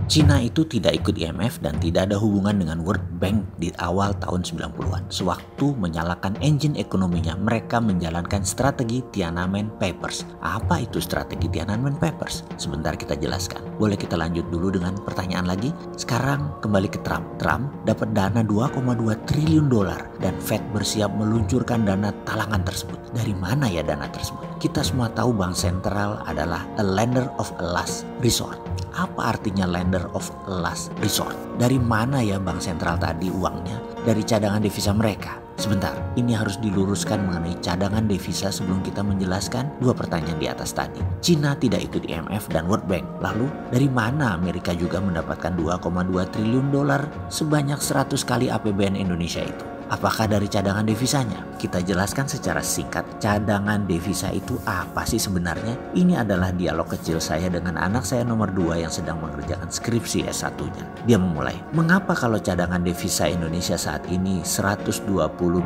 Cina itu tidak ikut IMF dan tidak ada hubungan dengan World Bank di awal tahun 90-an. Sewaktu menyalakan engine ekonominya, mereka menjalankan strategi Tiananmen Papers. Apa itu strategi Tiananmen Papers? Sebentar kita jelaskan. Boleh kita lanjut dulu dengan pertanyaan lagi? Sekarang kembali ke Trump. Trump dapat dana 2,2 triliun dolar dan Fed bersiap meluncurkan dana talangan tersebut. Dari mana ya dana tersebut? Kita semua tahu bank sentral adalah a lender of a last resort. Apa artinya lender of last resort? Dari mana ya bank sentral tadi uangnya? Dari cadangan devisa mereka. Sebentar, ini harus diluruskan mengenai cadangan devisa sebelum kita menjelaskan dua pertanyaan di atas tadi. Cina tidak ikut IMF dan World Bank. Lalu, dari mana Amerika juga mendapatkan 2,2 triliun dolar sebanyak 100 kali APBN Indonesia itu? Apakah dari cadangan devisanya? Kita jelaskan secara singkat, cadangan devisa itu apa sih sebenarnya? Ini adalah dialog kecil saya dengan anak saya nomor 2 yang sedang mengerjakan skripsi S1-nya. Dia memulai, mengapa kalau cadangan devisa Indonesia saat ini 120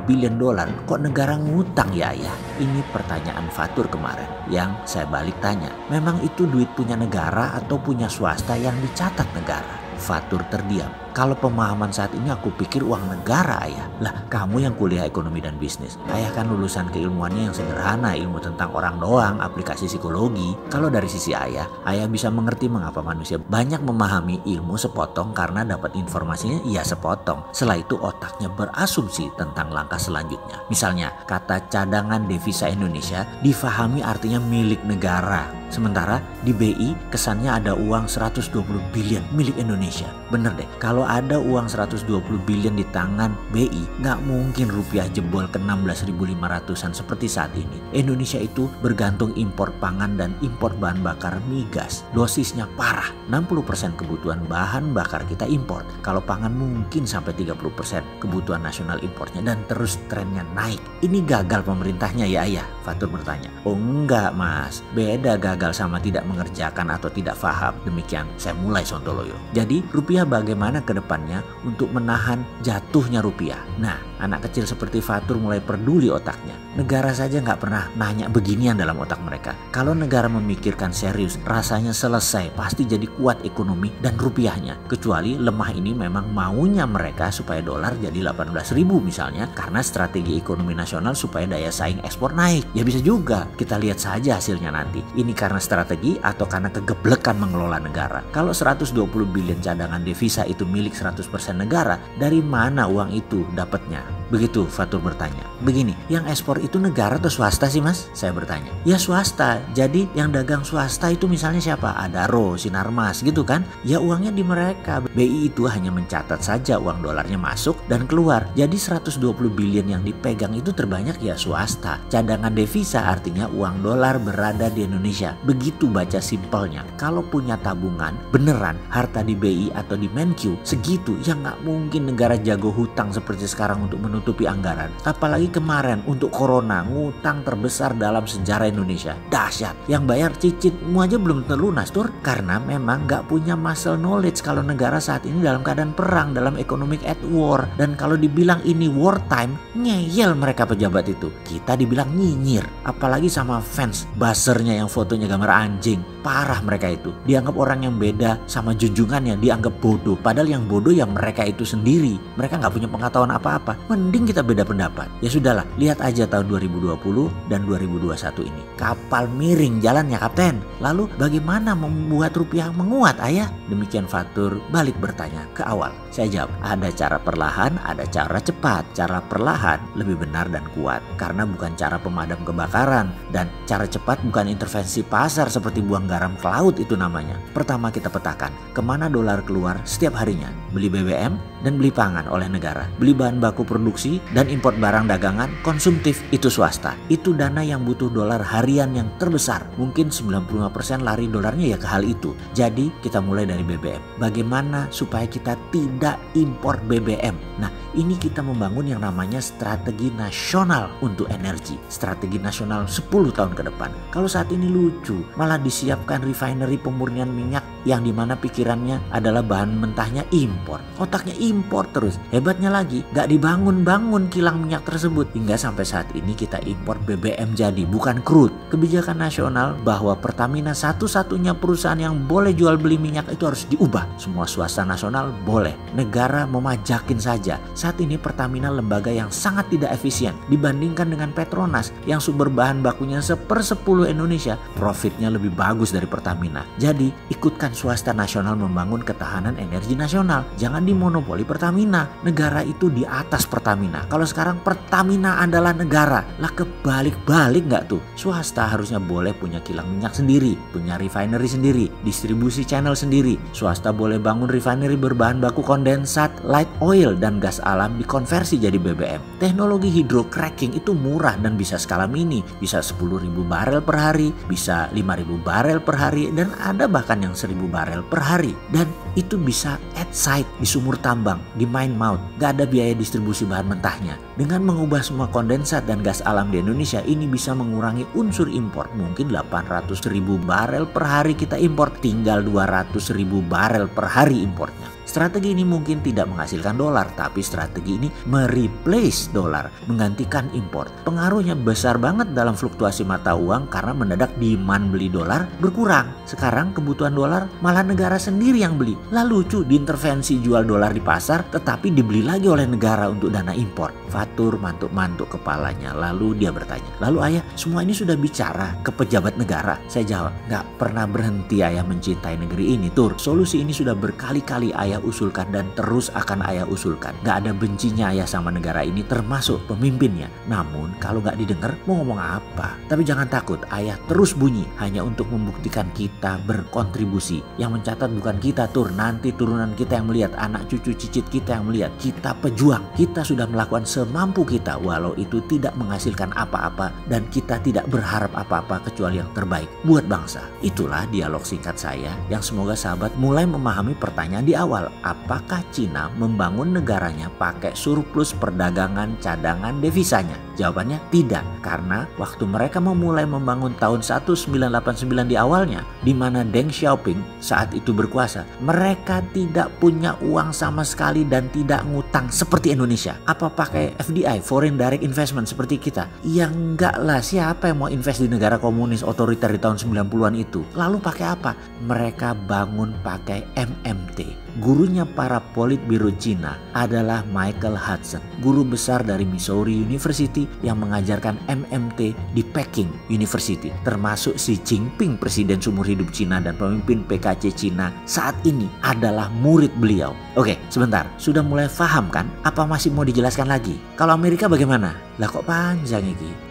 billion dolar, kok negara ngutang ya ayah? Ini pertanyaan Fatur kemarin yang saya balik tanya, memang itu duit punya negara atau punya swasta yang dicatat negara? Fatur terdiam. Kalau pemahaman saat ini aku pikir uang negara ayah. Lah kamu yang kuliah ekonomi dan bisnis. Ayah kan lulusan keilmuannya yang sederhana, ilmu tentang orang doang, aplikasi psikologi. Kalau dari sisi ayah bisa mengerti mengapa manusia banyak memahami ilmu sepotong karena dapat informasinya ya sepotong. Setelah itu otaknya berasumsi tentang langkah selanjutnya. Misalnya kata cadangan devisa Indonesia difahami artinya milik negara. Sementara di BI kesannya ada uang 120 billion milik Indonesia. Bener deh, kalau ada uang 120 billion di tangan BI, nggak mungkin rupiah jebol ke 16.500-an seperti saat ini. Indonesia itu bergantung impor pangan dan impor bahan bakar migas. Dosisnya parah, 60% kebutuhan bahan bakar kita impor. Kalau pangan mungkin sampai 30% kebutuhan nasional importnya dan terus trennya naik. Ini gagal pemerintahnya ya ayah? Fatur bertanya. Oh enggak mas, beda gagal sama tidak mengerjakan atau tidak paham. Demikian saya mulai sontoloyo. Jadi rupiah bagaimana ke depannya untuk menahan jatuhnya rupiah? Nah, anak kecil seperti Fatur mulai peduli otaknya. Negara saja nggak pernah nanya beginian dalam otak mereka. Kalau negara memikirkan serius, rasanya selesai, pasti jadi kuat ekonomi dan rupiahnya. Kecuali lemah ini memang maunya mereka supaya dolar jadi 18.000 misalnya, karena strategi ekonomi nasional supaya daya saing ekspor naik. Ya bisa juga, kita lihat saja hasilnya nanti. Ini karena strategi atau karena kegeblekan mengelola negara. Kalau 120 billion cadangan devisa itu milik 100% negara, dari mana uang itu dapatnya? Begitu Fatur bertanya. Begini, yang ekspor itu negara atau swasta sih mas? Saya bertanya. Ya swasta, jadi yang dagang swasta itu misalnya siapa? Adaro, Sinarmas gitu kan? Ya uangnya di mereka. BI itu hanya mencatat saja uang dolarnya masuk dan keluar. Jadi 120 billion yang dipegang itu terbanyak ya swasta. Cadangan devisa artinya uang dolar berada di Indonesia. Begitu baca simpelnya. Kalau punya tabungan beneran harta di BI atau di Menkyu segitu, ya nggak mungkin negara jago hutang seperti sekarang untuk menutupi anggaran. Apalagi kemarin untuk corona, ngutang terbesar dalam sejarah Indonesia. Dahsyat. Yang bayar cicitmu aja belum terlunas tur, karena memang nggak punya muscle knowledge kalau negara saat ini dalam keadaan perang, dalam economic at war. Dan kalau dibilang ini wartime, ngeyel mereka pejabat itu. Kita dibilang nyinyir, apalagi sama fans buzzernya yang fotonya gambar anjing. Parah mereka itu. Dianggap orang yang beda sama junjungannya, dianggap bodoh. Padahal yang bodoh yang mereka itu sendiri. Mereka nggak punya pengetahuan apa-apa. Mending kita beda pendapat. Ya sudahlah, lihat aja tahun 2020 dan 2021 ini. Kapal miring jalannya kapten. Lalu bagaimana membuat rupiah menguat ayah? Demikian Fatur balik bertanya ke awal. Saya jawab, ada cara perlahan, ada cara cepat. Cara perlahan lebih benar dan kuat. Karena bukan cara pemadam kebakaran. Dan cara cepat bukan intervensi pasar seperti buang garam ke laut itu namanya. Pertama kita petakan kemana dolar keluar setiap harinya. Beli BBM dan beli pangan oleh negara. Beli bahan baku produksi dan import barang dagangan konsumtif itu swasta. Itu dana yang butuh dolar harian yang terbesar. Mungkin 95% lari dolarnya ya ke hal itu. Jadi kita mulai dari BBM. Bagaimana supaya kita tidak impor BBM? Nah ini kita membangun yang namanya strategi nasional untuk energi. Strategi nasional 10 tahun ke depan. Kalau saat ini lucu, malah disiapkan menyiapkan refinery pemurnian minyak yang dimana pikirannya adalah bahan mentahnya impor. Otaknya impor terus. Hebatnya lagi, gak dibangun-bangun kilang minyak tersebut. Hingga sampai saat ini kita impor BBM jadi, bukan crude. Kebijakan nasional bahwa Pertamina satu-satunya perusahaan yang boleh jual beli minyak itu harus diubah. Semua swasta nasional boleh. Negara memajakin saja. Saat ini Pertamina lembaga yang sangat tidak efisien dibandingkan dengan Petronas yang sumber bahan bakunya 1/10 Indonesia. Profitnya lebih bagus dari Pertamina. Jadi ikutkan swasta nasional membangun ketahanan energi nasional. Jangan dimonopoli Pertamina. Negara itu di atas Pertamina. Kalau sekarang Pertamina adalah negara, lah kebalik-balik nggak tuh? Swasta harusnya boleh punya kilang minyak sendiri, punya refinery sendiri, distribusi channel sendiri. Swasta boleh bangun refinery berbahan baku kondensat, light oil, dan gas alam dikonversi jadi BBM. Teknologi hydrocracking itu murah dan bisa skala mini, bisa 10.000 barel per hari, bisa 5.000 barel per hari, dan ada bahkan yang 1.000 barel per hari. Dan itu bisa at site, di sumur tambang, di mine mouth, gak ada biaya distribusi bahan mentahnya. Dengan mengubah semua kondensat dan gas alam di Indonesia, ini bisa mengurangi unsur impor. Mungkin 800.000 barel per hari kita impor, tinggal 200.000 barel per hari importnya. Strategi ini mungkin tidak menghasilkan dolar, tapi strategi ini mereplace dolar, menggantikan impor. Pengaruhnya besar banget dalam fluktuasi mata uang karena mendadak demand beli dolar berkurang. Sekarang kebutuhan dolar malah negara sendiri yang beli. Lah lucu, diintervensi jual dolar di pasar tetapi dibeli lagi oleh negara untuk dana impor. Fatur mantuk-mantuk kepalanya, lalu dia bertanya, "Lalu ayah, semua ini sudah bicara ke pejabat negara?" Saya jawab, "Gak pernah berhenti ayah mencintai negeri ini, Tur. Solusi ini sudah berkali-kali ayah usulkan dan terus akan ayah usulkan. Gak ada bencinya ayah sama negara ini, termasuk pemimpinnya. Namun kalau gak didengar mau ngomong apa? Tapi jangan takut, ayah terus bunyi hanya untuk membuktikan kita berkontribusi. Yang mencatat bukan kita, Tur, nanti turunan kita yang melihat, anak cucu cicit kita yang melihat. Kita pejuang, kita sudah melakukan semampu kita walau itu tidak menghasilkan apa-apa dan kita tidak berharap apa-apa kecuali yang terbaik buat bangsa." Itulah dialog singkat saya yang semoga sahabat mulai memahami pertanyaan di awal. Apakah Cina membangun negaranya pakai surplus perdagangan cadangan devisanya? Jawabannya tidak, karena waktu mereka memulai membangun tahun 1989 di awalnya, di mana Deng Xiaoping saat itu berkuasa, mereka tidak punya uang sama sekali dan tidak ngutang seperti Indonesia. Apa pakai FDI, Foreign Direct Investment seperti kita? Ya enggak lah, siapa yang mau invest di negara komunis otoriter di tahun 90-an itu? Lalu pakai apa? Mereka bangun pakai MMT. Gurunya para politbiro Cina adalah Michael Hudson, guru besar dari Missouri University yang mengajarkan MMT di Peking University. Termasuk Xi Jinping, presiden seumur hidup Cina dan pemimpin PKC Cina saat ini adalah murid beliau. Oke, sebentar, sudah mulai paham kan? Apa masih mau dijelaskan lagi? Kalau Amerika bagaimana? Lah kok panjang ini?